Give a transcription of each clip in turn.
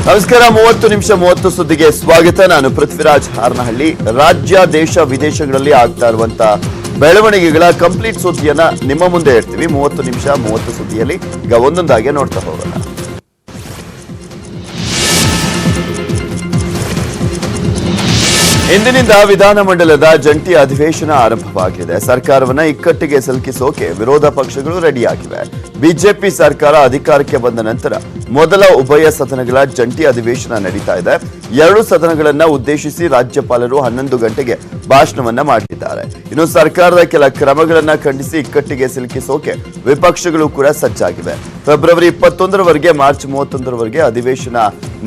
ನಮಸ್ಕಾರ. 30 ನಿಮಿಷ 30 ಸುದ್ದಿಗೆ ಸ್ವಾಗತ. ನಾನು ಪೃಥ್ವಿರಾಜ್ ಹಾರನಹಳ್ಳಿ. ರಾಜ್ಯ ದೇಶ ವಿದೇಶಗಳಲ್ಲಿ ಆಗ್ತಾ ಇರುವಂತ ಬೆಳವಣಿಗೆಗಳ ಕಂಪ್ಲೀಟ್ ಸುದ್ದಿಯನ್ನ ನಿಮ್ಮ ಮುಂದೆ ಇಡ್ತೀವಿ. 30 ನಿಮಿಷ 30 ಸುದ್ದಿಯಲ್ಲಿ ಈಗ ಒಂದೊಂದಾಗಿ ನೋಡ್ತಾ ಹೋಗೋಣ. ಇಂದಿನಿಂದ ವಿಧಾನಮಂಡಲದ ಜಂಟಿ ಅಧಿವೇಶನ ಆರಂಭವಾಗಿದೆ. ಸರ್ಕಾರವನ್ನ ಇಕ್ಕಟ್ಟಿಗೆ ಸಿಲುಕಿಸೋಕೆ ವಿರೋಧ ಪಕ್ಷಗಳು ರೆಡಿಯಾಗಿವೆ. ಬಿಜೆಪಿ ಸರ್ಕಾರ ಅಧಿಕಾರಕ್ಕೆ ಬಂದ ನಂತರ ಮೊದಲ ಉಭಯ ಸದನಗಳ ಜಂಟಿ ಅಧಿವೇಶನ ನಡೀತಾ ಇದೆ. ಎರಡು ಸದನಗಳನ್ನ ಉದ್ದೇಶಿಸಿ ರಾಜ್ಯಪಾಲರು 11 ಗಂಟೆಗೆ ಭಾಷಣವನ್ನ ಮಾಡಲಿದ್ದಾರೆ. ಇನ್ನು ಸರ್ಕಾರದ ಕೆಲ ಕ್ರಮಗಳನ್ನ ಖಂಡಿಸಿ ಇಕ್ಕಟ್ಟಿಗೆ ಸಿಲುಕಿಸೋಕೆ ವಿಪಕ್ಷಗಳು ಕೂಡ ಸಜ್ಜಾಗಿವೆ. ಫೆಬ್ರವರಿ 21ರವರೆಗೆ ಮಾರ್ಚ್ 31ರವರೆಗೆ ಅಧಿವೇಶನ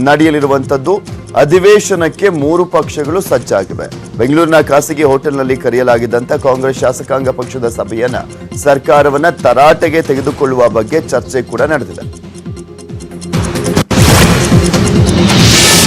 ನಡೆಯಲಿರುವಂತದ್ದು. ಅಧಿವೇಶನಕ್ಕೆ 3 ಪಕ್ಷಗಳು ಸಜ್ಜಾಗಿವೆ. ಬೆಂಗಳೂರಿನ ಖಾಸಗಿ ಹೋಟೆಲ್ನಲ್ಲಿ ಕರೆಯಲಾಗಿದ್ದಂತ ಕಾಂಗ್ರೆಸ್ ಶಾಸಕಾಂಗ ಪಕ್ಷದ ಸಭೆಯನ್ನ ಸರ್ಕಾರವನ್ನ ತರಾಟೆಗೆ ತೆಗೆದುಕೊಳ್ಳುವ ಬಗ್ಗೆ ಚರ್ಚೆ ಕೂಡ ನಡೆದಿದೆ.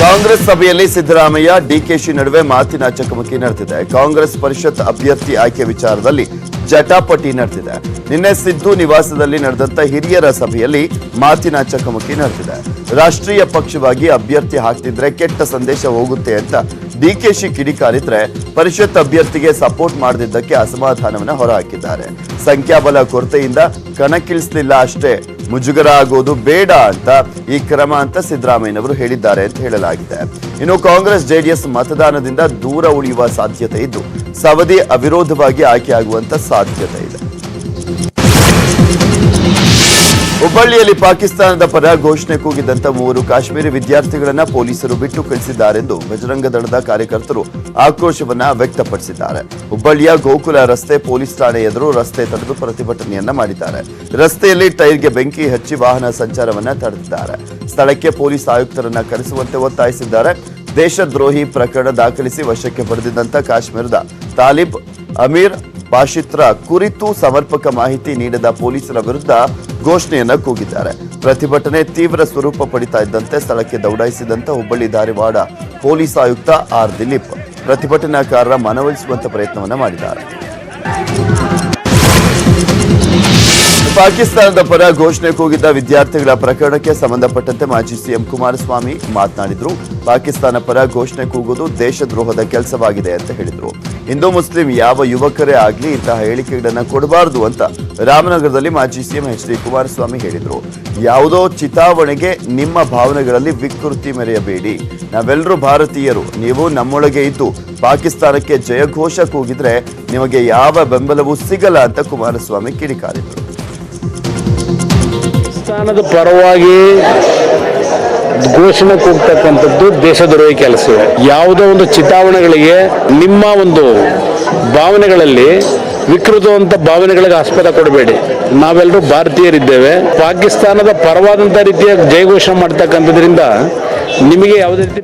ಕಾಂಗ್ರೆಸ್ ಸಭೆಯಲ್ಲಿ ಸಿದ್ದರಾಮಯ್ಯ ಡಿಕೆಶಿ ನಡುವೆ ಮಾತಿನ ಚಕಮಕಿ ನಡೆದಿದೆ. ಕಾಂಗ್ರೆಸ್ ಪರಿಷತ್ ಅಭ್ಯರ್ಥಿ ಆಯ್ಕೆ ವಿಚಾರದಲ್ಲಿ ಜಟಾಪಟಿ ನಡೆದಿದೆ. ನಿನ್ನೆ ಸಿದ್ದು ನಿವಾಸದಲ್ಲಿ ನಡೆದಂತ ಹಿರಿಯರ ಸಭೆಯಲ್ಲಿ ಮಾತಿನ ಚಕಮಕಿ ನಡೆದಿದೆ. ರಾಷ್ಟ್ರೀಯ ಪಕ್ಷವಾಗಿ ಅಭ್ಯರ್ಥಿ ಹಾಕ್ತಿದ್ರೆ ಕೆಟ್ಟ ಸಂದೇಶ ಹೋಗುತ್ತೆ ಅಂತ ಡಿಕೆಶಿ ಕಿಡಿಕಾರಿದ್ರೆ, ಪರಿಷತ್ ಅಭ್ಯರ್ಥಿಗೆ ಸಪೋರ್ಟ್ ಮಾಡದಿದ್ದಕ್ಕೆ ಅಸಮಾಧಾನವನ್ನ ಹೊರಹಾಕಿದ್ದಾರೆ. ಸಂಖ್ಯಾಬಲ ಕೊರತೆಯಿಂದ ಕಣಕ್ಕಿಳಿಸಲಿಲ್ಲ ಅಷ್ಟೇ, ಮುಜುಗರ ಆಗೋದು ಬೇಡ ಅಂತ ಈ ಕ್ರಮ ಅಂತ ಸಿದ್ದರಾಮಯ್ಯನವರು ಹೇಳಿದ್ದಾರೆ ಅಂತ ಹೇಳಲಾಗಿದೆ. ಇನ್ನು ಕಾಂಗ್ರೆಸ್ ಜೆಡಿಎಸ್ ಮತದಾನದಿಂದ ದೂರ ಉಳಿಯುವ ಸಾಧ್ಯತೆ ಇದ್ದು, ಸವದಿ ಅವಿರೋಧವಾಗಿ ಆಯ್ಕೆಯಾಗುವಂತ ಸಾಧ್ಯತೆ ಇದೆ. ಹುಬ್ಬಳ್ಳಿಯಲ್ಲಿ ಪಾಕಿಸ್ತಾನದ ಪರ ಘೋಷಣೆ ಕೂಗಿದಂತ 3 ಕಾಶ್ಮೀರಿ ವಿದ್ಯಾರ್ಥಿಗಳನ್ನ ಪೊಲೀಸರು ಬಿಟ್ಟು ಕಳಿಸಿದ್ದಾರೆಂದು ಬಜರಂಗ ದಳದ ಕಾರ್ಯಕರ್ತರು ಆಕ್ರೋಶವನ್ನ ವ್ಯಕ್ತಪಡಿಸಿದ್ದಾರೆ. ಹುಬ್ಬಳ್ಳಿಯ ಗೋಕುಲ ರಸ್ತೆ ಪೊಲೀಸ್ ಠಾಣೆ ಎದುರು ರಸ್ತೆ ತಡೆದು ಪ್ರತಿಭಟನೆಯನ್ನ ಮಾಡಿದ್ದಾರೆ. ರಸ್ತೆಯಲ್ಲಿ ಟೈರ್ಗೆ ಬೆಂಕಿ ಹಚ್ಚಿ ವಾಹನ ಸಂಚಾರವನ್ನ ತಡೆದಿದ್ದಾರೆ. ಸ್ಥಳಕ್ಕೆ ಪೊಲೀಸ್ ಆಯುಕ್ತರನ್ನ ಕರೆಸುವಂತೆ ಒತ್ತಾಯಿಸಿದ್ದಾರೆ. ದೇಶದ್ರೋಹಿ ಪ್ರಕರಣ ದಾಖಲಿಸಿ ವಶಕ್ಕೆ ಪಡೆದಿದ್ದಂತ ಕಾಶ್ಮೀರದ ತಾಲಿಬ್ ಅಮೀರ್ ಬಾಷಿತ್ರ ಕುರಿತು ಸಮರ್ಪಕ ಮಾಹಿತಿ ನೀಡದ ಪೊಲೀಸರ ವಿರುದ್ಧ ಘೋಷಣೆಯನ್ನ ಕೂಗಿದ್ದಾರೆ. ಪ್ರತಿಭಟನೆ ತೀವ್ರ ಸ್ವರೂಪ ಪಡಿತಾ ಇದ್ದಂತೆ ಸ್ಥಳಕ್ಕೆ ದೌಡಾಯಿಸಿದಂತ ಹುಬ್ಬಳ್ಳಿ ಧಾರವಾಡ ಪೊಲೀಸ್ ಆಯುಕ್ತ ಆರ್ ದಿಲೀಪ್ ಪ್ರತಿಭಟನಾಕಾರರ ಮನವೊಲಿಸುವಂತ ಪ್ರಯತ್ನವನ್ನ ಮಾಡಿದ್ದಾರೆ. ಪಾಕಿಸ್ತಾನದ ಪರ ಘೋಷಣೆ ಕೂಗಿದ್ದ ವಿದ್ಯಾರ್ಥಿಗಳ ಪ್ರಕರಣಕ್ಕೆ ಸಂಬಂಧಪಟ್ಟಂತೆ ಮಾಜಿ ಸಿಎಂ ಕುಮಾರಸ್ವಾಮಿ ಮಾತನಾಡಿದ್ರು. ಪಾಕಿಸ್ತಾನ ಪರ ಘೋಷಣೆ ಕೂಗುವುದು ದೇಶದ್ರೋಹದ ಕೆಲಸವಾಗಿದೆ ಅಂತ ಹೇಳಿದ್ರು. ಹಿಂದೂ ಮುಸ್ಲಿಂ ಯಾವ ಯುವಕರೇ ಆಗ್ಲಿ ಇಂತಹ ಹೇಳಿಕೆಗಳನ್ನ ಕೊಡಬಾರದು ಅಂತ ರಾಮನಗರದಲ್ಲಿ ಮಾಜಿ ಸಿಎಂ ಎಚ್.ಡಿ. ಕುಮಾರಸ್ವಾಮಿ ಹೇಳಿದ್ರು. ಯಾವುದೋ ಚಿತಾವಣೆಗೆ ನಿಮ್ಮ ಭಾವನೆಗಳಲ್ಲಿ ವಿಕೃತಿ ಮೆರೆಯಬೇಡಿ. ನಾವೆಲ್ಲರೂ ಭಾರತೀಯರು. ನೀವು ನಮ್ಮೊಳಗೆ ಇದ್ದು ಪಾಕಿಸ್ತಾನಕ್ಕೆ ಜಯಘೋಷ ಕೂಗಿದ್ರೆ ನಿಮಗೆ ಯಾವ ಬೆಂಬಲವೂ ಸಿಗಲ್ಲ ಅಂತ ಕುಮಾರಸ್ವಾಮಿ ಕಿಡಿಕಾರಿದ್ರು. ಪಾಕಿಸ್ತಾನದ ಪರವಾಗಿ ಘೋಷಣೆ ಕೂಗ್ತಕ್ಕಂಥದ್ದು ದೇಶದ್ರೋಹಿ ಕೆಲಸ. ಯಾವುದೋ ಒಂದು ಚಿತಾವಣೆಗಳಿಗೆ ನಿಮ್ಮ ಒಂದು ಭಾವನೆಗಳಲ್ಲಿ ವಿಕೃತವಂತ ಭಾವನೆಗಳಿಗೆ ಆಸ್ಪದ ಕೊಡಬೇಡಿ. ನಾವೆಲ್ಲರೂ ಭಾರತೀಯರಿದ್ದೇವೆ. ಪಾಕಿಸ್ತಾನದ ಪರವಾದಂಥ ರೀತಿಯ ಜಯಘೋಷಣೆ ಮಾಡ್ತಕ್ಕಂಥದ್ರಿಂದ ನಿಮಗೆ ಯಾವುದೇ ರೀತಿ.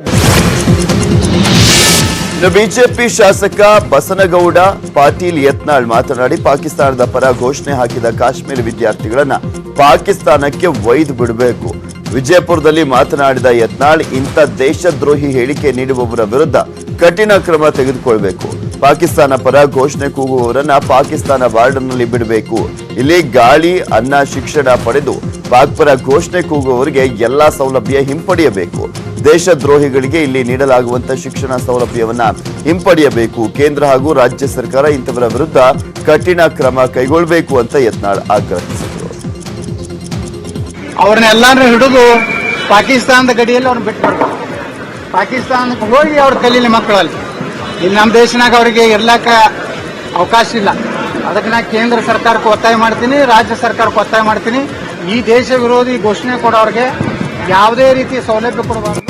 ಬಿಜೆಪಿ ಶಾಸಕ ಬಸನಗೌಡ ಪಾಟೀಲ್ ಯತ್ನಾಳ್ ಮಾತನಾಡಿ, ಪಾಕಿಸ್ತಾನದ ಪರ ಘೋಷಣೆ ಹಾಕಿದ ಕಾಶ್ಮೀರಿ ವಿದ್ಯಾರ್ಥಿಗಳನ್ನ ಪಾಕಿಸ್ತಾನಕ್ಕೆ ಒಯ್ದು ಬಿಡಬೇಕು. ವಿಜಯಪುರದಲ್ಲಿ ಮಾತನಾಡಿದ ಯತ್ನಾಳ್, ಇಂಥ ದೇಶದ್ರೋಹಿ ಹೇಳಿಕೆ ನೀಡುವವರ ವಿರುದ್ಧ ಕಠಿಣ ಕ್ರಮ ತೆಗೆದುಕೊಳ್ಬೇಕು. ಪಾಕಿಸ್ತಾನ ಪರ ಘೋಷಣೆ ಕೂಗುವವರನ್ನ ಪಾಕಿಸ್ತಾನ ಬಾರ್ಡರ್ನಲ್ಲಿ ಬಿಡಬೇಕು. ಇಲ್ಲಿ ಗಾಳಿ ಅನ್ನ ಶಿಕ್ಷಣ ಪಡೆದು ಪಾಕ್ ಪರ ಘೋಷಣೆ ಕೂಗುವವರಿಗೆ ಎಲ್ಲಾ ಸೌಲಭ್ಯ ಹಿಂಪಡೆಯಬೇಕು. ದೇಶದ್ರೋಹಿಗಳಿಗೆ ಇಲ್ಲಿ ನೀಡಲಾಗುವಂತ ಶಿಕ್ಷಣ ಸೌಲಭ್ಯವನ್ನ ಹಿಂಪಡೆಯಬೇಕು. ಕೇಂದ್ರ ಹಾಗೂ ರಾಜ್ಯ ಸರ್ಕಾರ ಇಂಥವರ ವಿರುದ್ಧ ಕಠಿಣ ಕ್ರಮ ಕೈಗೊಳ್ಳಬೇಕು ಅಂತ ಯತ್ನಾಳ್ ಆಗ್ರಹಿಸಿದರು. ಅವ್ರನ್ನೆಲ್ಲಾರು ಹಿಡಿದು ಪಾಕಿಸ್ತಾನದ ಗಡಿಯಲ್ಲಿ ಅವ್ರನ್ನ ಬಿಟ್ಬಿಡ್ಬೇಕು. ಪಾಕಿಸ್ತಾನಕ್ಕೆ ಹೋಗಿ ಅವ್ರ ಕಲೀಲಿ ಮಕ್ಕಳಲ್ಲಿ. ಇಲ್ಲಿ ನಮ್ಮ ದೇಶನಾಗ ಅವರಿಗೆ ಇರ್ಲಾಕ ಅವಕಾಶ ಇಲ್ಲ. ಅದಕ್ಕೆ ನಾ ಕೇಂದ್ರ ಸರ್ಕಾರಕ್ಕೆ ಒತ್ತಾಯ ಮಾಡ್ತೀನಿ, ರಾಜ್ಯ ಸರ್ಕಾರಕ್ಕೆ ಒತ್ತಾಯ ಮಾಡ್ತೀನಿ. ಈ ದೇಶ ವಿರೋಧಿ ಘೋಷಣೆ ಕೊಡೋರಿಗೆ ಯಾವುದೇ ರೀತಿಯ ಸೌಲಭ್ಯ ಕೊಡಬಾರದು.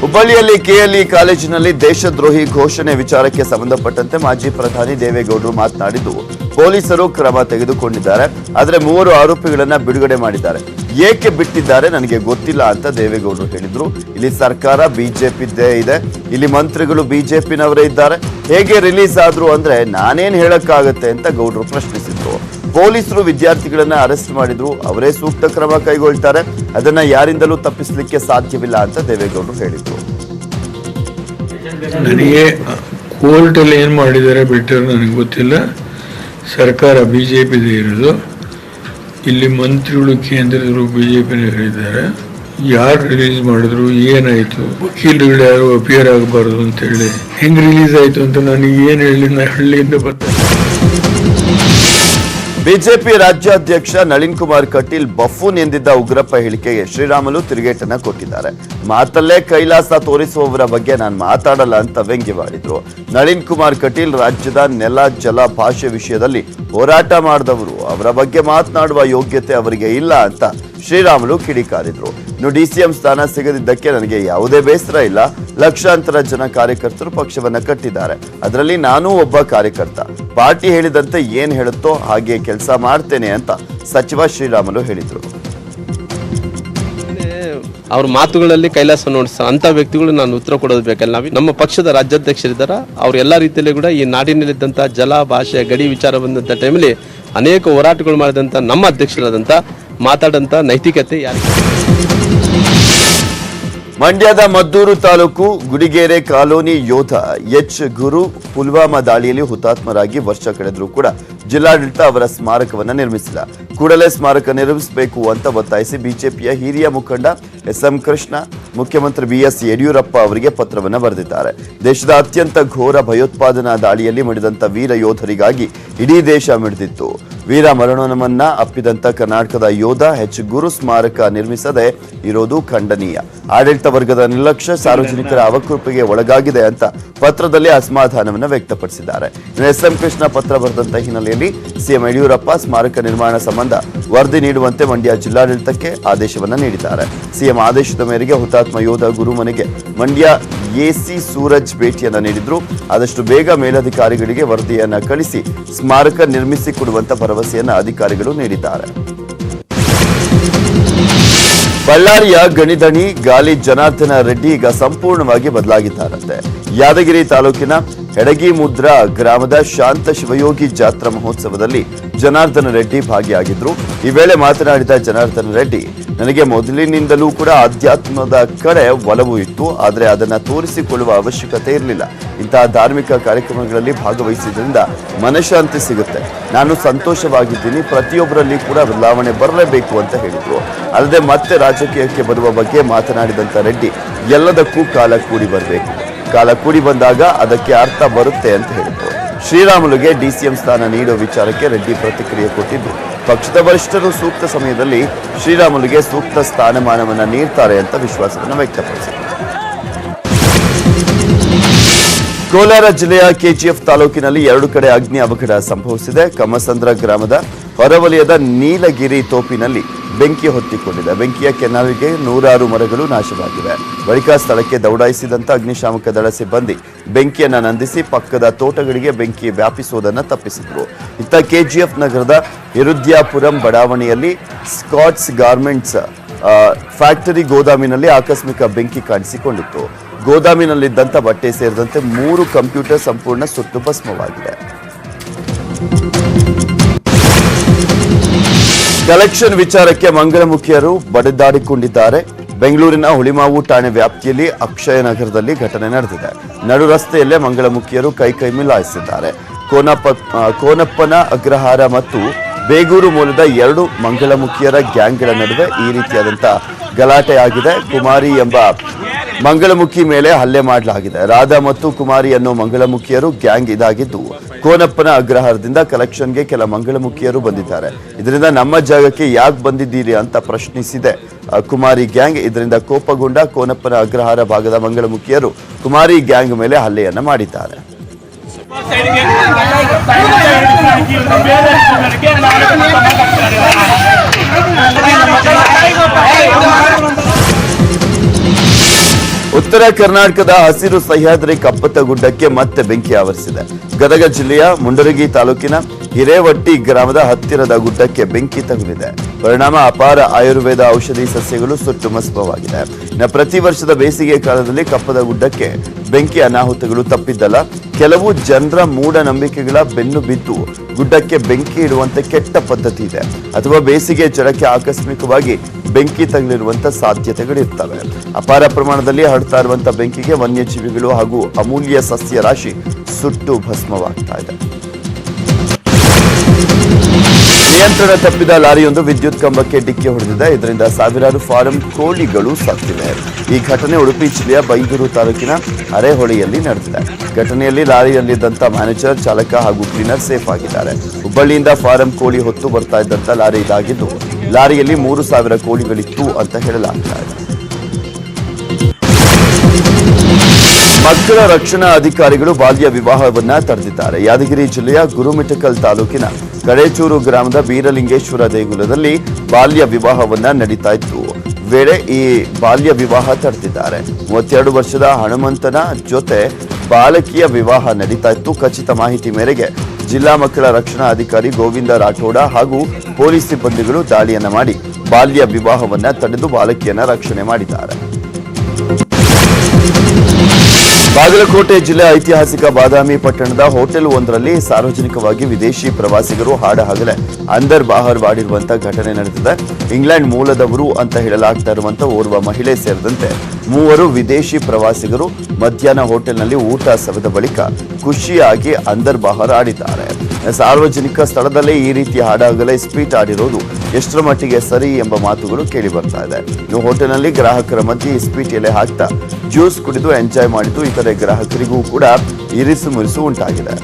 ಹುಬ್ಬಳ್ಳಿಯಲ್ಲಿ ಕೆಎಲ್ಇ ಕಾಲೇಜಿನಲ್ಲಿ ದೇಶದ್ರೋಹಿ ಘೋಷಣೆ ವಿಚಾರಕ್ಕೆ ಸಂಬಂಧಪಟ್ಟಂತೆ ಮಾಜಿ ಪ್ರಧಾನಿ ದೇವೇಗೌಡರು ಮಾತನಾಡಿದ್ದು, ಪೊಲೀಸರು ಕ್ರಮ ತೆಗೆದುಕೊಂಡಿದ್ದಾರೆ, ಆದರೆ 3 ಆರೋಪಿಗಳನ್ನ ಬಿಡುಗಡೆ ಮಾಡಿದ್ದಾರೆ. ಏಕೆ ಬಿಟ್ಟಿದ್ದಾರೆ ನನಗೆ ಗೊತ್ತಿಲ್ಲ ಅಂತ ದೇವೇಗೌಡರು ಹೇಳಿದ್ರು. ಇಲ್ಲಿ ಸರ್ಕಾರ ಬಿಜೆಪಿದ್ದೇ ಇದೆ, ಇಲ್ಲಿ ಮಂತ್ರಿಗಳು ಬಿಜೆಪಿನವರೇ ಇದ್ದಾರೆ. ಹೇಗೆ ರಿಲೀಸ್ ಆದ್ರು ಅಂದ್ರೆ ನಾನೇನ್ ಹೇಳಕ್ಕಾಗತ್ತೆ ಅಂತ ಗೌಡರು ಪ್ರಶ್ನಿಸಿದ್ರು. ಪೊಲೀಸರು ವಿದ್ಯಾರ್ಥಿಗಳನ್ನ ಅರೆಸ್ಟ್ ಮಾಡಿದ್ರು, ಅವರೇ ಸೂಕ್ತ ಕ್ರಮ ಕೈಗೊಳ್ತಾರೆ, ಅದನ್ನ ಯಾರಿಂದಲೂ ತಪ್ಪಿಸಲಿಕ್ಕೆ ಸಾಧ್ಯವಿಲ್ಲ ಅಂತ ದೇವೇಗೌಡರು ಹೇಳಿದ್ರು. ನನಗೆ ಕೋರ್ಟ್ ಅಲ್ಲಿ ಏನ್ ಮಾಡಿದ್ದಾರೆ ಬಿಟ್ಟರೆ ನನಗೆ ಗೊತ್ತಿಲ್ಲ. ಸರ್ಕಾರ ಬಿಜೆಪಿದೇ ಇರೋದು, ಇಲ್ಲಿ ಮಂತ್ರಿಗಳು ಕೇಂದ್ರದವರು ಬಿಜೆಪಿನವರಿದ್ದಾರೆ. ಯಾರು ರಿಲೀಸ್ ಮಾಡಿದ್ರು, ಏನಾಯ್ತು, ವಕೀಲರುಗಳು ಯಾರು ಅಪಿಯರ್ ಆಗಬಾರ್ದು ಅಂತ ಹೇಳಿ ಹೆಂಗ್ ರಿಲೀಸ್ ಆಯ್ತು ಅಂತ ನನಗೆ ಏನು ಹೇಳಿ ಹಳ್ಳಿಯಿಂದ ಬರ್ತಾರೆ. ಬಿಜೆಪಿ ರಾಜ್ಯಾಧ್ಯಕ್ಷ ನಳಿನ್ ಕುಮಾರ್ ಕಟೀಲ್ ಬಫೂನ್ ಎಂದಿದ್ದ ಉಗ್ರಪ್ಪ ಹೇಳಿಕೆಗೆ ಶ್ರೀರಾಮುಲು ತಿರುಗೇಟನ್ನ ಕೊಟ್ಟಿದ್ದಾರೆ. ಮಾತಲ್ಲೇ ಕೈಲಾಸ ತೋರಿಸುವವರ ಬಗ್ಗೆ ನಾನು ಮಾತಾಡಲ್ಲ ಅಂತ ವ್ಯಂಗ್ಯವಾಡಿದ್ರು. ನಳಿನ್ ಕುಮಾರ್ ಕಟೀಲ್ ರಾಜ್ಯದ ನೆಲ, ಜಲ, ಭಾಷೆ ವಿಷಯದಲ್ಲಿ ಹೋರಾಟ ಮಾಡಿದವರು, ಅವರ ಬಗ್ಗೆ ಮಾತನಾಡುವ ಯೋಗ್ಯತೆ ಅವರಿಗೆ ಇಲ್ಲ ಅಂತ ಶ್ರೀರಾಮುಲು ಕಿಡಿಕಾರಿದ್ರು. ಇನ್ನು ಡಿಸಿಎಂ ಸ್ಥಾನ ಸಿಗದಿದ್ದಕ್ಕೆ ನನಗೆ ಯಾವುದೇ ಬೇಸರ ಇಲ್ಲ. ಲಕ್ಷಾಂತರ ಜನ ಕಾರ್ಯಕರ್ತರು ಪಕ್ಷವನ್ನ ಕಟ್ಟಿದ್ದಾರೆ. ಅದರಲ್ಲಿ ನಾನೂ ಒಬ್ಬ ಕಾರ್ಯಕರ್ತ. ಪಾರ್ಟಿ ಹೇಳಿದಂತೆ ಏನ್ ಹೇಳುತ್ತೋ ಹಾಗೆ ಕೆಲಸ ಮಾಡ್ತೇನೆ ಅಂತ ಸಚಿವ ಶ್ರೀರಾಮುಲು ಹೇಳಿದ್ರು. ಅವ್ರ ಮಾತುಗಳಲ್ಲಿ ಕೈಲಾಸ ನೋಡಿಸ ಅಂತ ವ್ಯಕ್ತಿಗಳು ನಾನು ಉತ್ತರ ಕೊಡೋದು ಬೇಕಲ್ಲ. ನಮ್ಮ ಪಕ್ಷದ ರಾಜ್ಯಾಧ್ಯಕ್ಷರಿದ್ದಾರ, ಅವ್ರು ಎಲ್ಲ ರೀತಿಯಲ್ಲಿ ಕೂಡ ಈ ನಾಡಿನಲ್ಲಿದ್ದಂಥ ಜಲ, ಭಾಷೆ, ಗಡಿ ವಿಚಾರ ಬಂದಂಥ ಟೈಮಲ್ಲಿ ಅನೇಕ ಹೋರಾಟಗಳು ಮಾಡಿದಂಥ ನಮ್ಮ ಅಧ್ಯಕ್ಷರಾದಂಥ ಮಾತಾಡಂಥ ನೈತಿಕತೆ ಯಾರಿಗೆ? ಮಂಡ್ಯದ ಮದ್ದೂರು ತಾಲೂಕು ಗುಡಿಗೆರೆ ಕಾಲೋನಿ ಯೋಧ ಎಚ್ ಗುರು ಪುಲ್ವಾಮಾ ದಾಳಿಯಲ್ಲಿ ಹುತಾತ್ಮರಾಗಿ ವರ್ಷ ಕಳೆದರೂ ಕೂಡ ಜಿಲ್ಲಾಡಳಿತ ಅವರ ಸ್ಮಾರಕವನ್ನ ನಿರ್ಮಿಸಿಲ್ಲ. ಕೂಡಲೇ ಸ್ಮಾರಕ ನಿರ್ಮಿಸಬೇಕು ಅಂತ ಒತ್ತಾಯಿಸಿ ಬಿಜೆಪಿಯ ಹಿರಿಯ ಮುಖಂಡ ಎಸ್.ಎಂ. ಕೃಷ್ಣ ಮುಖ್ಯಮಂತ್ರಿ ಬಿ.ಎಸ್. ಯಡಿಯೂರಪ್ಪ ಅವರಿಗೆ ಪತ್ರವನ್ನು ಬರೆದಿದ್ದಾರೆ. ದೇಶದ ಅತ್ಯಂತ ಘೋರ ಭಯೋತ್ಪಾದನಾ ದಾಳಿಯಲ್ಲಿ ಮಡಿದಂತ ವೀರ ಯೋಧರಿಗಾಗಿ ಇಡೀ ದೇಶ ಮಿಡಿದಿತ್ತು. ವೀರ ಮರಣವನ್ನ ಅಪ್ಪಿದಂತ ಕರ್ನಾಟಕದ ಯೋಧ ಎಚ್ ಗುರು ಸ್ಮಾರಕ ನಿರ್ಮಿಸದೆ ಇರೋದು ಖಂಡನೀಯ. ಆಡಳಿತ ವರ್ಗದ ನಿರ್ಲಕ್ಷ್ಯ ಸಾರ್ವಜನಿಕರ ಅವಕೃಪೆಗೆ ಒಳಗಾಗಿದೆ ಅಂತ ಪತ್ರದಲ್ಲಿ ಅಸಮಾಧಾನವನ್ನು ವ್ಯಕ್ತಪಡಿಸಿದ್ದಾರೆ. ಎಸ್.ಎಂ. ಕೃಷ್ಣ ಪತ್ರ ಬರೆದಂತ ಹಿನ್ನೆಲೆಯಲ್ಲಿ ಸಿಎಂ ಯಡಿಯೂರಪ್ಪ ಸ್ಮಾರಕ ನಿರ್ಮಾಣ ಸಂಬಂಧ ವರದಿ ನೀಡುವಂತೆ ಮಂಡ್ಯ ಜಿಲ್ಲಾಡಳಿತಕ್ಕೆ ಆದೇಶವನ್ನ ನೀಡಿದ್ದಾರೆ. ಸಿಎಂ ಆದೇಶದ ಮೇರೆಗೆ ಹುತಾತ್ಮ ಯೋಧ ಗುರು ಮನೆಗೆ ಮಂಡ್ಯ ಎಸಿ ಸೂರಜ್ ಭೇಟಿಯನ್ನ ನೀಡಿದ್ರು. ಆದಷ್ಟು ಬೇಗ ಮೇಲಧಿಕಾರಿಗಳಿಗೆ ವರದಿಯನ್ನ ಕಳಿಸಿ ಸ್ಮಾರಕ ನಿರ್ಮಿಸಿಕೊಡುವಂತ ಭರವಸೆಯನ್ನ ಅಧಿಕಾರಿಗಳು ನೀಡಿದ್ದಾರೆ. ಬಳ್ಳಾರಿಯ ಗಣಿದಣಿ ಗಾಲಿ ಜನಾರ್ದನ ರೆಡ್ಡಿ ಈಗ ಸಂಪೂರ್ಣವಾಗಿ ಬದಲಾಗಿದ್ದಾರಂತೆ. ಯಾದಗಿರಿ ತಾಲೂಕಿನ ಹೆಡಗಿ ಮುದ್ರಾ ಗ್ರಾಮದ ಶಾಂತ ಶಿವಯೋಗಿ ಜಾತ್ರಾ ಮಹೋತ್ಸವದಲ್ಲಿ ಜನಾರ್ದನ ರೆಡ್ಡಿ ಭಾಗಿಯಾಗಿದ್ರು. ಈ ವೇಳೆ ಮಾತನಾಡಿದ ಜನಾರ್ದನ ರೆಡ್ಡಿ, ನನಗೆ ಮೊದಲಿನಿಂದಲೂ ಕೂಡ ಆಧ್ಯಾತ್ಮದ ಕಡೆ ಒಲವು ಇತ್ತು, ಆದರೆ ಅದನ್ನ ತೋರಿಸಿಕೊಳ್ಳುವ ಅವಶ್ಯಕತೆ ಇರಲಿಲ್ಲ. ಇಂತಹ ಧಾರ್ಮಿಕ ಕಾರ್ಯಕ್ರಮಗಳಲ್ಲಿ ಭಾಗವಹಿಸಿದ್ರಿಂದ ಮನಃಶಾಂತಿ ಸಿಗುತ್ತೆ. ನಾನು ಸಂತೋಷವಾಗಿದ್ದೀನಿ. ಪ್ರತಿಯೊಬ್ಬರಲ್ಲಿ ಕೂಡ ಬದಲಾವಣೆ ಬರಲೇಬೇಕು ಅಂತ ಹೇಳಿದ್ರು. ಅಲ್ಲದೆ ಮತ್ತೆ ರಾಜಕೀಯಕ್ಕೆ ಬರುವ ಬಗ್ಗೆ ಮಾತನಾಡಿದಂತ ರೆಡ್ಡಿ, ಎಲ್ಲದಕ್ಕೂ ಕಾಲ ಕೂಡಿ ಬರಬೇಕು, ಕಾಲ ಕೂಡಿ ಬಂದಾಗ ಅದಕ್ಕೆ ಅರ್ಥ ಬರುತ್ತೆ ಅಂತ ಹೇಳಿದ್ರು. ಶ್ರೀರಾಮುಲುಗೆ ಡಿಸಿಎಂ ಸ್ಥಾನ ನೀಡುವ ವಿಚಾರಕ್ಕೆ ರೆಡ್ಡಿ ಪ್ರತಿಕ್ರಿಯೆ ಕೊಟ್ಟಿದ್ದು, ಪಕ್ಷದ ವರಿಷ್ಠರು ಸೂಕ್ತ ಸಮಯದಲ್ಲಿ ಶ್ರೀರಾಮುಲುಗೆ ಸೂಕ್ತ ಸ್ಥಾನಮಾನವನ್ನ ನೀಡ್ತಾರೆ ಅಂತ ವಿಶ್ವಾಸವನ್ನು ವ್ಯಕ್ತಪಡಿಸಿದರು. ಕೋಲಾರ ಜಿಲ್ಲೆಯ ಕೆಜಿಎಫ್ ತಾಲೂಕಿನಲ್ಲಿ 2 ಕಡೆ ಅಗ್ನಿ ಅವಘಡ ಸಂಭವಿಸಿದೆ. ಕಮ್ಮಸಂದ್ರ ಗ್ರಾಮದ ಹೊರವಲಯದ ನೀಲಗಿರಿ ತೋಪಿನಲ್ಲಿ ಬೆಂಕಿ ಹೊತ್ತಿಕೊಂಡಿದೆ. ಬೆಂಕಿಯ ಕೆನ್ನಾಲಿಗೆ 100 ಮರಗಳು ನಾಶವಾಗಿವೆ. ಬಳಿಕ ಸ್ಥಳಕ್ಕೆ ದೌಡಾಯಿಸಿದಂತ ಅಗ್ನಿಶಾಮಕ ದಳ ಸಿಬ್ಬಂದಿ ಬೆಂಕಿಯನ್ನ ನಂದಿಸಿ ಪಕ್ಕದ ತೋಟಗಳಿಗೆ ಬೆಂಕಿ ವ್ಯಾಪಿಸುವುದನ್ನು ತಪ್ಪಿಸಿದ್ರು. ಇತ್ತ ಕೆಜಿಎಫ್ ನಗರದ ಇರುದ್ಯಾಪುರಂ ಬಡಾವಣೆಯಲ್ಲಿ ಸ್ಕಾಟ್ಸ್ ಗಾರ್ಮೆಂಟ್ಸ್ ಫ್ಯಾಕ್ಟರಿ ಗೋದಾಮಿನಲ್ಲಿ ಆಕಸ್ಮಿಕ ಬೆಂಕಿ ಕಾಣಿಸಿಕೊಂಡಿತ್ತು. ಗೋದಾಮಿನಲ್ಲಿದ್ದಂಥ ಬಟ್ಟೆ ಸೇರಿದಂತೆ 3 ಕಂಪ್ಯೂಟರ್ ಸಂಪೂರ್ಣ ಸುಟ್ಟು ಭಸ್ಮವಾಗಿದೆ. ಕಲೆಕ್ಷನ್ ವಿಚಾರಕ್ಕೆ ಮಂಗಳಮುಖಿಯರು ಬಡಿದಾಡಿಕೊಂಡಿದ್ದಾರೆ. ಬೆಂಗಳೂರಿನ ಹುಳಿಮಾವು ಠಾಣೆ ವ್ಯಾಪ್ತಿಯಲ್ಲಿ ಅಕ್ಷಯ ನಗರದಲ್ಲಿ ಘಟನೆ ನಡೆದಿದೆ. ನಡು ರಸ್ತೆಯಲ್ಲೇ ಮಂಗಳಮುಖಿಯರು ಕೈ ಮಿಲಾಯಿಸಿದ್ದಾರೆ. ಕೋನಪ್ಪನ ಅಗ್ರಹಾರ ಮತ್ತು ಬೇಗೂರು ಮೂಲದ 2 ಮಂಗಳಮುಖಿಯರ ಗ್ಯಾಂಗ್ಗಳ ನಡುವೆ ಈ ರೀತಿಯಾದಂಥ ಗಲಾಟೆಯಾಗಿದೆ. ಕುಮಾರಿ ಎಂಬ ಮಂಗಳಮುಖಿ ಮೇಲೆ ಹಲ್ಲೆ ಮಾಡಲಾಗಿದೆ. ರಾಧಾ ಮತ್ತು ಕುಮಾರಿ ಅನ್ನೋ ಮಂಗಳಮುಖಿಯರು ಗ್ಯಾಂಗ್ ಇದಾಗಿದ್ದು, ಕೋನಪ್ಪನ ಅಗ್ರಹಾರದಿಂದ ಕಲೆಕ್ಷನ್ಗೆ ಕೆಲ ಮಂಗಳಮುಖಿಯರು ಬಂದಿದ್ದಾರೆ. ಇದರಿಂದ ನಮ್ಮ ಜಾಗಕ್ಕೆ ಯಾಕೆ ಬಂದಿದ್ದೀರಿ ಅಂತ ಪ್ರಶ್ನಿಸಿದೆ ಕುಮಾರಿ ಗ್ಯಾಂಗ್. ಇದರಿಂದ ಕೋಪಗೊಂಡ ಕೋನಪ್ಪನ ಅಗ್ರಹಾರ ಭಾಗದ ಮಂಗಳಮುಖಿಯರು ಕುಮಾರಿ ಗ್ಯಾಂಗ್ ಮೇಲೆ ಹಲ್ಲೆಯನ್ನ ಮಾಡಿದ್ದಾರೆ. ಉತ್ತರ ಕರ್ನಾಟಕದ ಹಸಿರು ಸಹ್ಯಾದ್ರಿ ಕಪ್ಪತ್ತಗುಡ್ಡಕ್ಕೆ ಮತ್ತೆ ಬೆಂಕಿ ಆವರಿಸಿದೆ. ಗದಗ ಜಿಲ್ಲೆಯ ಮುಂಡರಗಿ ತಾಲೂಕಿನ ಹಿರೇವಟ್ಟಿ ಗ್ರಾಮದ ಹತ್ತಿರದ ಗುಡ್ಡಕ್ಕೆ ಬೆಂಕಿ ತಗುಲಿದೆ. ಪರಿಣಾಮ ಅಪಾರ ಆಯುರ್ವೇದ ಔಷಧಿ ಸಸ್ಯಗಳು ಸುಟ್ಟು ಭಸ್ಮವಾಗಿದೆ. ಪ್ರತಿ ವರ್ಷದ ಬೇಸಿಗೆ ಕಾಲದಲ್ಲಿ ಕಪ್ಪದ ಗುಡ್ಡಕ್ಕೆ ಬೆಂಕಿ ಅನಾಹುತಗಳು ತಪ್ಪಿದ್ದಲ್ಲ. ಕೆಲವು ಜನರ ಮೂಢನಂಬಿಕೆಗಳ ಬೆನ್ನು ಬಿದ್ದು ಗುಡ್ಡಕ್ಕೆ ಬೆಂಕಿ ಇಡುವಂತೆ ಕೆಟ್ಟ ಪದ್ಧತಿ ಇದೆ, ಅಥವಾ ಬೇಸಿಗೆ ಜ್ವರಕ್ಕೆ ಆಕಸ್ಮಿಕವಾಗಿ ಬೆಂಕಿ ತಗುಲಿರುವಂತ ಸಾಧ್ಯತೆಗಳಿರ್ತವೆ. ಅಪಾರ ಪ್ರಮಾಣದಲ್ಲಿ ಹರಡ್ತಾ ಇರುವಂತಹ ಬೆಂಕಿಗೆ ವನ್ಯಜೀವಿಗಳು ಹಾಗೂ ಅಮೂಲ್ಯ ಸಸ್ಯ ರಾಶಿ ಸುಟ್ಟು ಭಸ್ಮವಾಗ್ತಾ ಇದೆ. ನಿಯಂತ್ರಣ ತಪ್ಪಿದ ಲಾರಿಯೊಂದು ವಿದ್ಯುತ್ ಕಂಬಕ್ಕೆ ಡಿಕ್ಕಿ ಹೊಡೆದಿದೆ. ಇದರಿಂದ ಸಾವಿರಾರು ಫಾರಂ ಕೋಳಿಗಳು ಸತ್ತಿವೆ. ಈ ಘಟನೆ ಉಡುಪಿ ಜಿಲ್ಲೆಯ ಬೈಂದೂರು ತಾಲೂಕಿನ ಅರೆಹೊಳೆಯಲ್ಲಿ ನಡೆದಿದೆ. ಘಟನೆಯಲ್ಲಿ ಲಾರಿಯಲ್ಲಿದ್ದಂಥ ಮ್ಯಾನೇಜರ್, ಚಾಲಕ ಹಾಗೂ ಕ್ಲೀನರ್ ಸೇಫ್ ಆಗಿದ್ದಾರೆ. ಹುಬ್ಬಳ್ಳಿಯಿಂದ ಫಾರಂ ಕೋಳಿ ಹೊತ್ತು ಬರ್ತಾ ಇದ್ದಂಥ ಲಾರಿ ಇದಾಗಿದ್ದು, ಲಾರಿಯಲ್ಲಿ 3,000 ಕೋಳಿಗಳಿತ್ತು ಅಂತ ಹೇಳಲಾಗ್ತಾ ಇದೆ. ಮಕ್ಕಳ ರಕ್ಷಣಾ ಅಧಿಕಾರಿಗಳು ಬಾಲ್ಯ ವಿವಾಹವನ್ನ ತಡೆದಿದ್ದಾರೆ. ಯಾದಗಿರಿ ಜಿಲ್ಲೆಯ ಗುರುಮಿಠಕಲ್ ತಾಲೂಕಿನ ಕಡೇಚೂರು ಗ್ರಾಮದ ಬೀರಲಿಂಗೇಶ್ವರ ದೇಗುಲದಲ್ಲಿ ಬಾಲ್ಯ ವಿವಾಹವನ್ನ ನಡೀತಾ ಇತ್ತು ವೇಳೆ ಈ ಬಾಲ್ಯ ವಿವಾಹ ತಡೆದಿದ್ದಾರೆ. 32 ವರ್ಷದ ಹನುಮಂತನ ಜೊತೆ ಬಾಲಕಿಯ ವಿವಾಹ ನಡೀತಾ ಇತ್ತು. ಖಚಿತ ಮಾಹಿತಿ ಮೇರೆಗೆ ಜಿಲ್ಲಾ ಮಕ್ಕಳ ರಕ್ಷಣಾ ಅಧಿಕಾರಿ ಗೋವಿಂದ ರಾಠೋಡ ಹಾಗೂ ಪೊಲೀಸ್ ಸಿಬ್ಬಂದಿಗಳು ದಾಳಿಯನ್ನ ಮಾಡಿ ಬಾಲ್ಯ ವಿವಾಹವನ್ನ ತಡೆದು ಬಾಲಕಿಯನ್ನ ರಕ್ಷಣೆ ಮಾಡಿದ್ದಾರೆ. ಬಾಗಲಕೋಟೆ ಜಿಲ್ಲೆ ಐತಿಹಾಸಿಕ ಬಾದಾಮಿ ಪಟ್ಟಣದ ಹೋಟೆಲ್ ಒಂದರಲ್ಲಿ ಸಾರ್ವಜನಿಕವಾಗಿ ವಿದೇಶಿ ಪ್ರವಾಸಿಗರು ಹಾಡಹಗಲೇ ಅಂದರ್ ಬಾಹರ್ ವಾಡಿರುವಂತಹ ಘಟನೆ ನಡೆದಿದೆ. ಇಂಗ್ಲೆಂಡ್ ಮೂಲದವರು ಅಂತ ಹೇಳಲಾಗ್ತಾ ಇರುವಂತಹ ಓರ್ವ ಮಹಿಳೆ ಸೇರಿದಂತೆ 3 ವಿದೇಶಿ ಪ್ರವಾಸಿಗರು ಮಧ್ಯಾಹ್ನ ಹೋಟೆಲ್ನಲ್ಲಿ ಊಟ ಸವಿದ ಬಳಿಕ ಖುಷಿಯಾಗಿ ಅಂದರ್ ಬಾಹರ್ ಆಡಿದ್ದಾರೆ. ಸಾರ್ವಜನಿಕ ಸ್ಥಳದಲ್ಲೇ ಈ ರೀತಿ ಹಾಡಹಗಲೇ ಸ್ಪೀಟ್ ಆಡಿರೋದು ಎಷ್ಟರ ಮಟ್ಟಿಗೆ ಸರಿ ಎಂಬ ಮಾತುಗಳು ಕೇಳಿ ಬರ್ತಾ ಇದೆ. ಇನ್ನು ಹೋಟೆಲ್ನಲ್ಲಿ ಗ್ರಾಹಕರ ಮಧ್ಯೆ ಸ್ಪೀಟ್ ಎಲೆ ಹಾಕ್ತಾ ಜ್ಯೂಸ್ ಕುಡಿದು ಎಂಜಾಯ್ ಮಾಡಿದ್ದು ಇತರೆ ಗ್ರಾಹಕರಿಗೂ ಕೂಡ ಇರಿಸು ಮುರಿಸು ಉಂಟಾಗಿದೆ.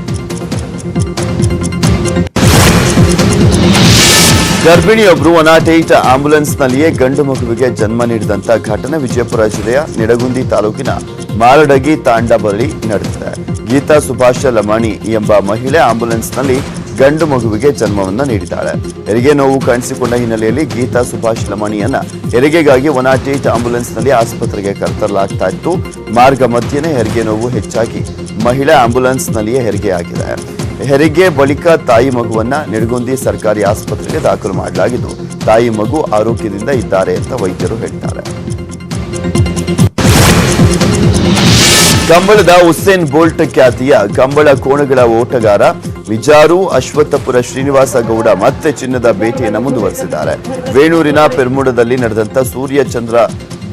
ಗರ್ಭಿಣಿಯೊಬ್ಬರು ಅನಾಥೇಟ್ ಆಂಬ್ಯುಲೆನ್ಸ್ನಲ್ಲಿಯೇ ಗಂಡು ಮಗುವಿಗೆ ಜನ್ಮ ನೀಡಿದಂತ ಘಟನೆ ವಿಜಯಪುರ ಜಿಲ್ಲೆಯ ನಿಡಗುಂದಿ ತಾಲೂಕಿನ ಮಾರಡಗಿ ತಾಂಡ ಬಳಿ ನಡೆದಿದೆ. ಗೀತಾ ಸುಭಾಷ ಲಮಾಣಿ ಎಂಬ ಮಹಿಳೆ ಆಂಬ್ಯುಲೆನ್ಸ್ನಲ್ಲಿ ಗಂಡು ಮಗುವಿಗೆ ಜನ್ಮವನ್ನ ನೀಡಿದ್ದಾಳೆ. ಹೆರಿಗೆ ನೋವು ಕಾಣಿಸಿಕೊಂಡ ಹಿನ್ನೆಲೆಯಲ್ಲಿ ಗೀತಾ ಸುಭಾಷ್ ಲಮಾಣಿಯನ್ನ ಹೆರಿಗೆಗಾಗಿ 108 ಆಂಬ್ಯುಲೆನ್ಸ್ನಲ್ಲಿ ಆಸ್ಪತ್ರೆಗೆ ಕರೆತರಲಾಗ್ತಾ ಇತ್ತು. ಮಾರ್ಗ ಮಧ್ಯೆನೇ ಹೆರಿಗೆ ನೋವು ಹೆಚ್ಚಾಗಿ ಮಹಿಳೆ ಆಂಬ್ಯುಲೆನ್ಸ್ನಲ್ಲಿಯೇ ಹೆರಿಗೆಯಾಗಿದೆ. ಹೆರಿಗೆ ಬಳಿಕ ತಾಯಿ ಮಗುವನ್ನ ನಿಡಗುಂದಿ ಸರ್ಕಾರಿ ಆಸ್ಪತ್ರೆಗೆ ದಾಖಲು ಮಾಡಲಾಗಿದ್ದು, ತಾಯಿ ಮಗು ಆರೋಗ್ಯದಿಂದ ಇದ್ದಾರೆ ಅಂತ ವೈದ್ಯರು ಹೇಳ್ತಾರೆ. ಕಂಬಳದ ಉಸೇನ್ ಬೋಲ್ಟ್ ಖ್ಯಾತಿಯ ಕಂಬಳ ಕೋಣಗಳ ಓಟಗಾರ ವಿಜಾರು ಅಶ್ವತ್ಥಪುರ ಶ್ರೀನಿವಾಸ ಗೌಡ ಮತ್ತೆ ಚಿನ್ನದ ಬೇಟೆಯನ್ನು ಮುಂದುವರೆಸಿದ್ದಾರೆ. ವೇಣೂರಿನ ಪೆರ್ಮುಡದಲ್ಲಿ ನಡೆದಂತ ಸೂರ್ಯ ಚಂದ್ರ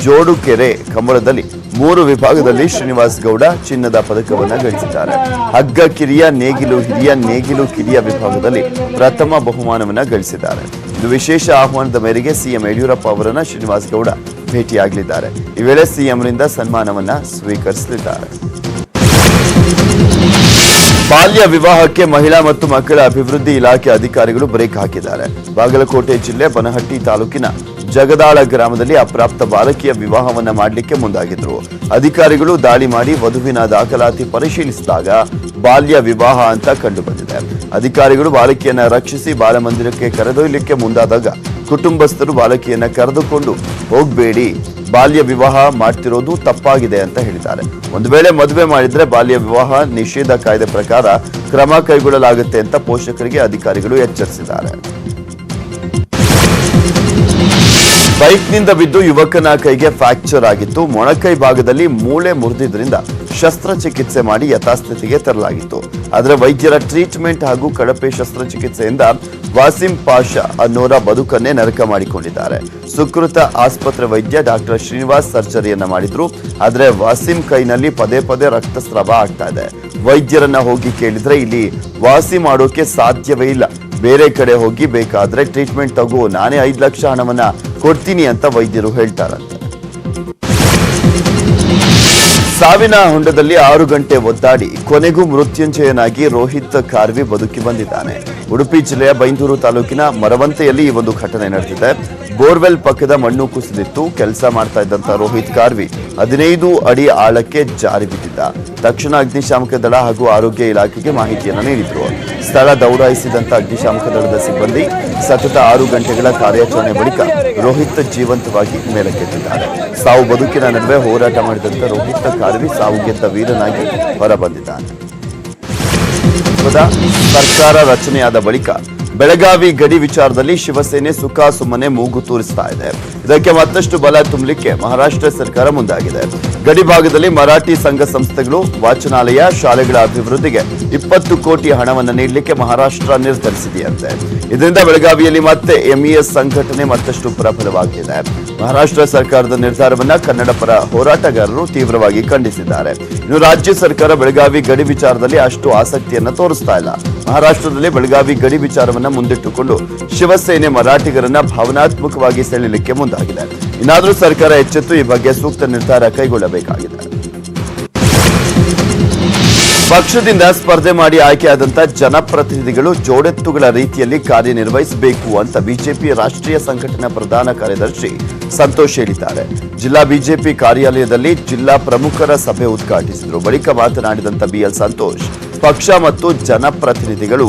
ಜೋಡುಕೆರೆ ಕಂಬಳದಲ್ಲಿ 3 ವಿಭಾಗದಲ್ಲಿ ಶ್ರೀನಿವಾಸ್ ಗೌಡ ಚಿನ್ನದ ಪದಕವನ್ನು ಗಳಿಸಿದ್ದಾರೆ. ಹಗ್ಗ ಕಿರಿಯ ನೇಗಿಲು ಹಿರಿಯ ನೇಗಿಲು ಕಿರಿಯ ವಿಭಾಗದಲ್ಲಿ ಪ್ರಥಮ ಬಹುಮಾನವನ್ನು ಗಳಿಸಿದ್ದಾರೆ. ಇದು ವಿಶೇಷ ಆಹ್ವಾನದ ಮೇರೆಗೆ ಸಿಎಂ ಯಡಿಯೂರಪ್ಪ ಅವರನ್ನ ಶ್ರೀನಿವಾಸ್ ಗೌಡ ಭೇಟಿಯಾಗಲಿದ್ದಾರೆ. ಈ ವೇಳೆ ಸಿಎಂರಿಂದ ಸನ್ಮಾನವನ್ನ ಸ್ವೀಕರಿಸಲಿದ್ದಾರೆ. ಬಾಲ್ಯ ವಿವಾಹಕ್ಕೆ ಮಹಿಳಾ ಮತ್ತು ಮಕ್ಕಳ ಅಭಿವೃದ್ಧಿ ಇಲಾಖೆ ಅಧಿಕಾರಿಗಳು ಬ್ರೇಕ್ ಹಾಕಿದ್ದಾರೆ. ಬಾಗಲಕೋಟೆ ಜಿಲ್ಲೆ ಬನಹಟ್ಟಿ ತಾಲೂಕಿನ ಜಗದಾಳ ಗ್ರಾಮದಲ್ಲಿ ಅಪ್ರಾಪ್ತ ಬಾಲಕಿಯ ವಿವಾಹವನ್ನ ಮಾಡಲಿಕ್ಕೆ ಮುಂದಾಗಿದ್ರು. ಅಧಿಕಾರಿಗಳು ದಾಳಿ ಮಾಡಿ ವಧುವಿನ ದಾಖಲಾತಿ ಪರಿಶೀಲಿಸಿದಾಗ ಬಾಲ್ಯ ವಿವಾಹ ಅಂತ ಕಂಡು ಬಂದಿದೆ. ಅಧಿಕಾರಿಗಳು ಬಾಲಕಿಯನ್ನ ರಕ್ಷಿಸಿ ಬಾಲಮಂದಿರಕ್ಕೆ ಕರೆದೊಯ್ಯಲಿಕ್ಕೆ ಮುಂದಾದಾಗ ಕುಟುಂಬಸ್ಥರು ಬಾಲಕಿಯನ್ನ ಕರೆದುಕೊಂಡು ಹೋಗಬೇಡಿ, ಬಾಲ್ಯ ವಿವಾಹ ಮಾಡ್ತಿರೋದು ತಪ್ಪಾಗಿದೆ ಅಂತ ಹೇಳಿದ್ದಾರೆ. ಒಂದು ವೇಳೆ ಮದುವೆ ಮಾಡಿದ್ರೆ ಬಾಲ್ಯ ವಿವಾಹ ನಿಷೇಧ ಕಾಯ್ದೆ ಪ್ರಕಾರ ಕ್ರಮ ಕೈಗೊಳ್ಳಲಾಗುತ್ತೆ ಅಂತ ಪೋಷಕರಿಗೆ ಅಧಿಕಾರಿಗಳು ಎಚ್ಚರಿಸಿದ್ದಾರೆ. ಬೈಕ್ನಿಂದ ಬಿದ್ದು ಯುವಕನ ಕೈಗೆ ಫ್ರಾಕ್ಚರ್ ಆಗಿತ್ತು. ಮೊಣಕೈ ಭಾಗದಲ್ಲಿ ಮೂಳೆ ಮುರಿದಿದ್ದರಿಂದ ಶಸ್ತ್ರಚಿಕಿತ್ಸೆ ಮಾಡಿ ಯಥಾಸ್ಥಿತಿಗೆ ತರಲಾಗಿತ್ತು. ಆದರೆ ವೈದ್ಯರ ಟ್ರೀಟ್ಮೆಂಟ್ ಹಾಗೂ ಕಳಪೆ ಶಸ್ತ್ರಚಿಕಿತ್ಸೆಯಿಂದ ವಾಸಿಂ ಪಾಷಾ ಅನ್ನೋರ ಬದುಕನ್ನೇ ನರಕ ಮಾಡಿಕೊಂಡಿದ್ದಾರೆ. ಸುಕೃತ ಆಸ್ಪತ್ರೆ ವೈದ್ಯ ಡಾಕ್ಟರ್ ಶ್ರೀನಿವಾಸ್ ಸರ್ಜರಿಯನ್ನ ಮಾಡಿದ್ರು. ಆದರೆ ವಾಸಿಂ ಕೈನಲ್ಲಿ ಪದೇ ಪದೇ ರಕ್ತಸ್ರಾವ ಆಗ್ತಾ ಇದೆ. ವೈದ್ಯರನ್ನ ಹೋಗಿ ಕೇಳಿದ್ರೆ ಇಲ್ಲಿ ವಾಸಿ ಮಾಡೋಕೆ ಸಾಧ್ಯವೇ ಇಲ್ಲ, ಬೇರೆ ಕಡೆ ಹೋಗಿ ಬೇಕಾದ್ರೆ ಟ್ರೀಟ್ಮೆಂಟ್ ತಗೋ, ನಾನೇ 5 ಲಕ್ಷ ಹಣವನ್ನ ಕೊಡ್ತೀನಿ ಅಂತ ವೈದ್ಯರು ಹೇಳ್ತಾರಂತೆ. ಸಾವಿನ ಹೊಂಡದಲ್ಲಿ 6 ಗಂಟೆ ಒದ್ದಾಡಿ ಕೊನೆಗೂ ಮೃತ್ಯುಂಜಯನಾಗಿ ರೋಹಿತ್ ಕಾರ್ವಿ ಬದುಕಿ ಬಂದಿದ್ದಾನೆ. ಉಡುಪಿ ಜಿಲ್ಲೆಯ ಬೈಂದೂರು ತಾಲೂಕಿನ ಮರವಂತೆಯಲ್ಲಿ ಈ ಒಂದು ಘಟನೆ ನಡೆದಿದೆ. ಬೋರ್ವೆಲ್ ಪಕ್ಕದ ಮಣ್ಣು ಕುಸಿದಿತ್ತು. ಕೆಲಸ ಮಾಡ್ತಾ ಇದ್ದಂತ ರೋಹಿತ್ ಕಾರ್ವಿ 15 ಅಡಿ ಆಳಕ್ಕೆ ಜಾರಿ ಬಿದ್ದಿದ್ದ. ತಕ್ಷಣ ಅಗ್ನಿಶಾಮಕ ದಳ ಹಾಗೂ ಆರೋಗ್ಯ ಇಲಾಖೆಗೆ ಮಾಹಿತಿಯನ್ನು ನೀಡಿದ್ರು. ಸ್ಥಳ ದೌಡಾಯಿಸಿದಂತ ಅಗ್ನಿಶಾಮಕ ದಳದ ಸಿಬ್ಬಂದಿ ಸತತ 6 ಗಂಟೆಗಳ ಕಾರ್ಯಾಚರಣೆ ಬಳಿಕ ರೋಹಿತ್ ಜೀವಂತವಾಗಿ ಮೇಲಕ್ಕೆತ್ತಿದ್ದಾರೆ. ಸಾವು ಬದುಕಿನ ನಡುವೆ ಹೋರಾಟ ಮಾಡಿದಂತ ರೋಹಿತ್ ಕಾರ್ವಿ ಸಾವುಗೆದ್ದ ವೀರನಾಗಿ ಹೊರಬಂದಿದ್ದಾನೆ. ಸರ್ಕಾರ ರಚನೆಯಾದ ಬಳಿಕ ಬೆಳಗಾವಿ ಗಡಿ ವಿಚಾರದಲ್ಲಿ ಶಿವಸೇನೆ ಸುಮ್ಮನೆ ಮೂಗು ತೂರಿಸ್ತಾ ಇದೆ. ಇದಕ್ಕೆ ಮತ್ತಷ್ಟು ಬಲ ತುಂಬಲಿಕ್ಕೆ ಮಹಾರಾಷ್ಟ್ರ ಸರ್ಕಾರ ಮುಂದಾಗಿದೆ. ಗಡಿ ಭಾಗದಲ್ಲಿ ಮರಾಠಿ ಸಂಘ ಸಂಸ್ಥೆಗಳು, ವಾಚನಾಲಯ, ಶಾಲೆಗಳ ಅಭಿವೃದ್ಧಿಗೆ 20 ಕೋಟಿ ಹಣವನ್ನು ನೀಡಲಿಕ್ಕೆ ಮಹಾರಾಷ್ಟ್ರ ನಿರ್ಧರಿಸಿದೆಯಂತೆ. ಇದರಿಂದ ಬೆಳಗಾವಿಯಲ್ಲಿ ಮತ್ತೆ ಎಂಇಎಸ್ ಸಂಘಟನೆ ಮತ್ತಷ್ಟು ಪ್ರಬಲವಾಗಿದೆ. ಮಹಾರಾಷ್ಟ್ರ ಸರ್ಕಾರದ ನಿರ್ಧಾರವನ್ನ ಕನ್ನಡ ಪರ ಹೋರಾಟಗಾರರು ತೀವ್ರವಾಗಿ ಖಂಡಿಸಿದ್ದಾರೆ. ಇನ್ನು ರಾಜ್ಯ ಸರ್ಕಾರ ಬೆಳಗಾವಿ ಗಡಿ ವಿಚಾರದಲ್ಲಿ ಅಷ್ಟು ಆಸಕ್ತಿಯನ್ನ ತೋರಿಸ್ತಾ ಇಲ್ಲ. ಮಹಾರಾಷ್ಟ್ರದಲ್ಲಿ ಬೆಳಗಾವಿ ಗಡಿ ವಿಚಾರವನ್ನ ವಿಚಾರವನ್ನ ಮುಂದಿಟ್ಟುಕೊಂಡು ಶಿವಸೇನೆ ಮರಾಠಿಗರನ್ನ ಭಾವನಾತ್ಮಕವಾಗಿ ಸೆಳೆಯಲಿಕ್ಕೆ ಮುಂದಾಗಿದೆ. ಇನ್ನಾದರೂ ಸರ್ಕಾರ ಎಚ್ಚೆತ್ತು ಈ ಬಗ್ಗೆ ಸೂಕ್ತ ನಿರ್ಧಾರ ಕೈಗೊಳ್ಳಬೇಕಾಗಿದೆ. ಪಕ್ಷದಿಂದ ಸ್ಪರ್ಧೆ ಮಾಡಿ ಆಯ್ಕೆಯಾದಂತ ಜನಪ್ರತಿನಿಧಿಗಳು ಜೋಡೆತ್ತುಗಳ ರೀತಿಯಲ್ಲಿ ಕಾರ್ಯನಿರ್ವಹಿಸಬೇಕು ಅಂತ ಬಿಜೆಪಿ ರಾಷ್ಟ್ರೀಯ ಸಂಘಟನಾ ಪ್ರಧಾನ ಕಾರ್ಯದರ್ಶಿ ಸಂತೋಷ್ ಹೇಳಿದ್ದಾರೆ. ಜಿಲ್ಲಾ ಬಿಜೆಪಿ ಕಾರ್ಯಾಲಯದಲ್ಲಿ ಜಿಲ್ಲಾ ಪ್ರಮುಖರ ಸಭೆ ಉದ್ಘಾಟಿಸಿದರು. ಬಳಿಕ ಮಾತನಾಡಿದಂತ ಬಿಎಲ್ ಸಂತೋಷ್, ಪಕ್ಷ ಮತ್ತು ಜನಪ್ರತಿನಿಧಿಗಳು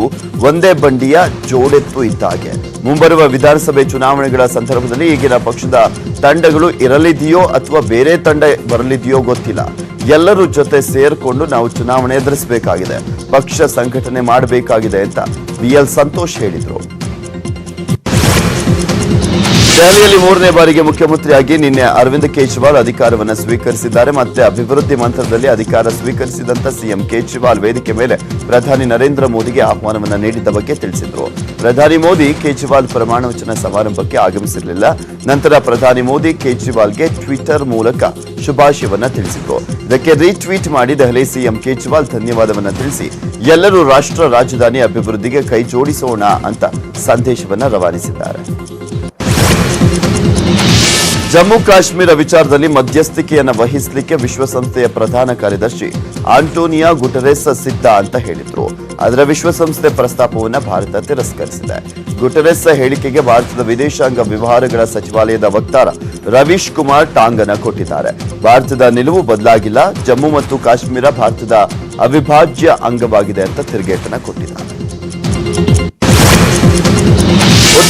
ಒಂದೇ ಬಂಡಿಯ ಜೋಡೆತ್ತು ಇದ್ದಾಗೆ. ಮುಂಬರುವ ವಿಧಾನಸಭೆ ಚುನಾವಣೆಗಳ ಸಂದರ್ಭದಲ್ಲಿ ಈಗಿನ ಪಕ್ಷದ ತಂಡಗಳು ಇರಲಿದೆಯೋ ಅಥವಾ ಬೇರೆ ತಂಡ ಬರಲಿದೆಯೋ ಗೊತ್ತಿಲ್ಲ. ಎಲ್ಲರೂ ಜೊತೆ ಸೇರ್ಕೊಂಡು ನಾವು ಚುನಾವಣೆ ಎದುರಿಸಬೇಕಾಗಿದೆ, ಪಕ್ಷ ಸಂಘಟನೆ ಮಾಡಬೇಕಾಗಿದೆ ಅಂತ ಬಿಎಲ್ ಸಂತೋಷ್ ಹೇಳಿದರು. ದೆಹಲಿಯಲ್ಲಿ 3ನೇ ಬಾರಿಗೆ ಮುಖ್ಯಮಂತ್ರಿಯಾಗಿ ನಿನ್ನೆ ಅರವಿಂದ್ ಕೇಜ್ರಿವಾಲ್ ಅಧಿಕಾರವನ್ನು ಸ್ವೀಕರಿಸಿದ್ದಾರೆ. ಮತ್ತೆ ಅಭಿವೃದ್ಧಿ ಮಂತ್ರದಲ್ಲಿ ಅಧಿಕಾರ ಸ್ವೀಕರಿಸಿದಂತ ಸಿಎಂ ಕೇಜ್ರಿವಾಲ್ ವೇದಿಕೆ ಮೇಲೆ ಪ್ರಧಾನಿ ನರೇಂದ್ರ ಮೋದಿಗೆ ಆಹ್ವಾನವನ್ನು ನೀಡಿದ್ದ ಬಗ್ಗೆ ತಿಳಿಸಿದರು. ಪ್ರಧಾನಿ ಮೋದಿ ಕೇಜ್ರಿವಾಲ್ ಪ್ರಮಾಣ ವಚನ ಸಮಾರಂಭಕ್ಕೆ ಆಗಮಿಸಿರಲಿಲ್ಲ. ನಂತರ ಪ್ರಧಾನಿ ಮೋದಿ ಕೇಜ್ರಿವಾಲ್ಗೆ ಟ್ವಿಟರ್ ಮೂಲಕ ಶುಭಾಶಯವನ್ನ ತಿಳಿಸಿದರು. ಇದಕ್ಕೆ ರೀಟ್ವೀಟ್ ಮಾಡಿ ದೆಹಲಿ ಸಿಎಂ ಕೇಜ್ರಿವಾಲ್ ಧನ್ಯವಾದವನ್ನ ತಿಳಿಸಿ ಎಲ್ಲರೂ ರಾಷ್ಟ್ರ ರಾಜಧಾನಿ ಅಭಿವೃದ್ಧಿಗೆ ಕೈ ಜೋಡಿಸೋಣ ಅಂತ ಸಂದೇಶವನ್ನ ರವಾನಿಸಿದ್ದಾರೆ. ಜಮ್ಮು ಕಾಶ್ಮೀರ ವಿಚಾರದಲ್ಲಿ ಮಧ್ಯಸ್ಥಿಕೆಯನ್ನು ವಹಿಸಲಿಕ್ಕೆ ವಿಶ್ವಸಂಸ್ಥೆಯ ಪ್ರಧಾನ ಕಾರ್ಯದರ್ಶಿ ಆಂಟೋನಿಯಾ ಗುಟೆರೆಸ್ ಸಿದ್ಧ ಅಂತ ಹೇಳಿದ್ರು. ಆದರೆ ವಿಶ್ವಸಂಸ್ಥೆ ಪ್ರಸ್ತಾಪವನ್ನು ಭಾರತ ತಿರಸ್ಕರಿಸಿದೆ. ಗುಟೆರೆಸ್ ಹೇಳಿಕೆಗೆ ಭಾರತದ ವಿದೇಶಾಂಗ ವ್ಯವಹಾರಗಳ ಸಚಿವಾಲಯದ ವಕ್ತಾರ ರವೀಶ್ ಕುಮಾರ್ ಟಾಂಗನ ಕೊಟ್ಟಿದ್ದಾರೆ. ಭಾರತದ ನಿಲುವು ಬದಲಾಗಿಲ್ಲ, ಜಮ್ಮು ಮತ್ತು ಕಾಶ್ಮೀರ ಭಾರತದ ಅವಿಭಾಜ್ಯ ಅಂಗವಾಗಿದೆ ಅಂತ ತಿರುಗೇಟನ ಕೊಟ್ಟಿದ್ದಾರೆ.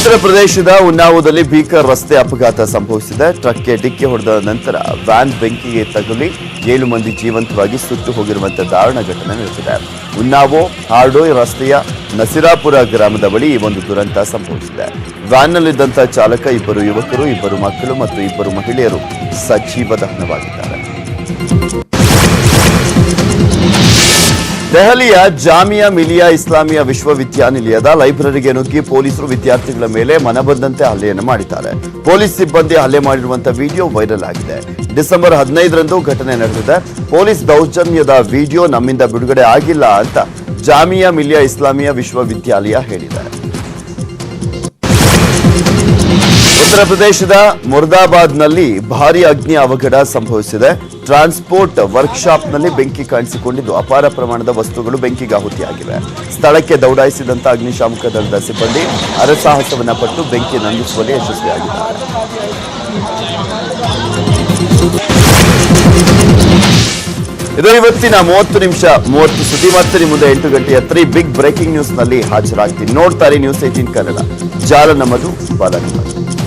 ಉತ್ತರ ಪ್ರದೇಶದ ಉನ್ನಾವೋದಲ್ಲಿ ಭೀಕರ ರಸ್ತೆ ಅಪಘಾತ ಸಂಭವಿಸಿದೆ. ಟ್ರಕ್ಗೆ ಡಿಕ್ಕಿ ಹೊಡೆದ ನಂತರ ವ್ಯಾನ್ ಬೆಂಕಿಗೆ ತಗುಲಿ 7 ಮಂದಿ ಜೀವಂತವಾಗಿ ಸುಟ್ಟು ಹೋಗಿರುವಂತಹ ದಾರುಣ ಘಟನೆ ನಡೆದಿದೆ. ಉನ್ನಾವೋ ಹಾರ್ಡೋಯ್ ರಸ್ತೆಯ ನಸಿರಾಪುರ ಗ್ರಾಮದ ಬಳಿ ಈ ಒಂದು ದುರಂತ ಸಂಭವಿಸಿದೆ. ವ್ಯಾನ್ನಲ್ಲಿದ್ದಂಥ ಚಾಲಕ, 2 ಯುವಕರು, 2 ಮಕ್ಕಳು ಮತ್ತು 2 ಮಹಿಳೆಯರು ಸಜೀವ ದಹನವಾಗಿದ್ದಾರೆ. ದೆಹಲಿಯ ಜಾಮಿಯಾ ಮಿಲಿಯಾ ಇಸ್ಲಾಮಿಯಾ ವಿಶ್ವವಿದ್ಯಾನಿಲಯದ ಲೈಬ್ರರಿಗೆ ನುಗ್ಗಿ ಪೊಲೀಸರು ವಿದ್ಯಾರ್ಥಿಗಳ ಮೇಲೆ ಮನಬಂದಂತೆ ಹಲ್ಲೆಯನ್ನು ಮಾಡಿದ್ದಾರೆ. ಪೊಲೀಸ್ ಸಿಬ್ಬಂದಿ ಹಲ್ಲೆ ಮಾಡಿರುವಂತಹ ವಿಡಿಯೋ ವೈರಲ್ ಆಗಿದೆ. ಡಿಸೆಂಬರ್ 15ರಂದು ಘಟನೆ ನಡೆದಿದೆ. ಪೊಲೀಸ್ ದೌರ್ಜನ್ಯದ ವಿಡಿಯೋ ನಮ್ಮಿಂದ ಬಿಡುಗಡೆ ಆಗಿಲ್ಲ ಅಂತ ಜಾಮಿಯಾ ಮಿಲಿಯಾ ಇಸ್ಲಾಮಿಯಾ ವಿಶ್ವವಿದ್ಯಾಲಯ ಹೇಳಿದೆ. ಉತ್ತರ ಪ್ರದೇಶದ ಮುರ್ದಾಬಾದ್ನಲ್ಲಿ ಭಾರೀ ಅಗ್ನಿ ಅವಘಡ ಸಂಭವಿಸಿದೆ. ಟ್ರಾನ್ಸ್ಪೋರ್ಟ್ ವರ್ಕ್ಶಾಪ್ನಲ್ಲಿ ಬೆಂಕಿ ಕಾಣಿಸಿಕೊಂಡಿದ್ದು ಅಪಾರ ಪ್ರಮಾಣದ ವಸ್ತುಗಳು ಬೆಂಕಿಗಾಹುತಿಯಾಗಿವೆ. ಸ್ಥಳಕ್ಕೆ ದೌಡಾಯಿಸಿದಂತ ಅಗ್ನಿಶಾಮಕ ದಳದ ಸಿಬ್ಬಂದಿ ಹರಸಾಹಸವನ್ನ ಪಟ್ಟು ಬೆಂಕಿ ನಂದಿಸುವಲ್ಲಿ ಯಶಸ್ವಿಯಾಗಿದ್ದಾರೆ. ಇದು ಇವತ್ತಿನ 30 ನಿಮಿಷ 30 ಸುದ್ದಿ. ಮತ್ತೆ ನಿಮ್ಮ ಮುಂದೆ 8 ಗಂಟೆಯ 3 ಬಿಗ್ ಬ್ರೇಕಿಂಗ್ ನ್ಯೂಸ್ ನಲ್ಲಿ ಹಾಜರಾಗ್ತೀನಿ. ನೋಡ್ತಾರೆ ನ್ಯೂಸ್ 18 ಕನ್ನಡ. ಜಾಲ ನಮ್ಮದು, ಬಲ ನಿಮ್ಮದು.